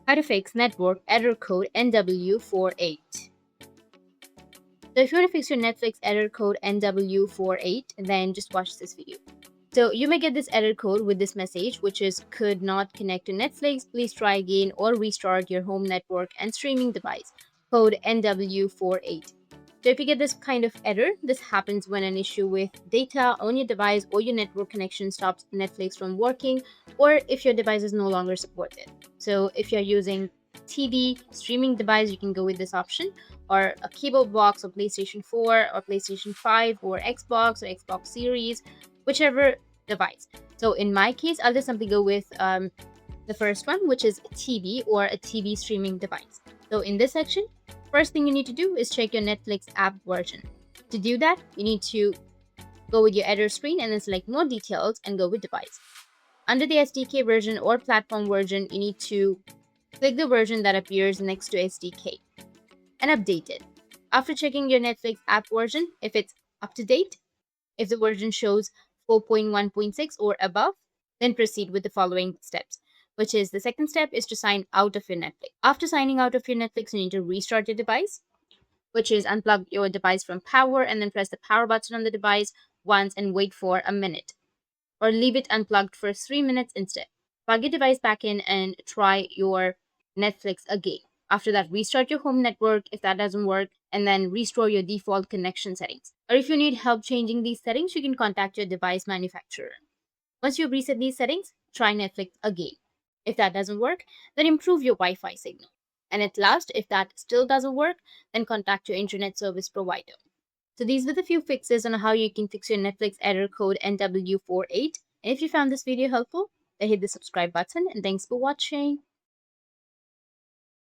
How to fix network error code NW48. So if you want to fix your Netflix error code NW48, then just watch this video. So you may get this error code with this message, which is could not connect to Netflix. Please try again or restart your home network and streaming device. Code NW48. So if you get this kind of error, this happens when an issue with data on your device or your network connection stops Netflix from working, or if your device is no longer supported. So if you're using TV streaming device, you can go with this option, or a keyboard box or PlayStation 4 or PlayStation 5 or Xbox or Xbox Series, whichever device. So in my case, I'll just simply go with the first one, which is a TV or a TV streaming device. So in this section, first thing you need to do is check your Netflix app version. To do that, you need to go with your error screen and then select more details and go with device. Under the SDK version or platform version, you need to click the version that appears next to SDK and update it. After checking your Netflix app version, if it's up to date, if the version shows 4.1.6 or above, then proceed with the following steps, which is the second step is to sign out of your Netflix. After signing out of your Netflix, you need to restart your device, which is unplug your device from power and then press the power button on the device once and wait for a minute, or leave it unplugged for 3 minutes instead. Plug your device back in and try your Netflix again. After that, restart your home network if that doesn't work, and then restore your default connection settings. Or if you need help changing these settings, you can contact your device manufacturer. Once you've reset these settings, try Netflix again. If that doesn't work, then improve your Wi Fi signal. And at last, if that still doesn't work, then contact your internet service provider. So these were the few fixes on how you can fix your Netflix error code NW48. And if you found this video helpful, then hit the subscribe button, and thanks for watching.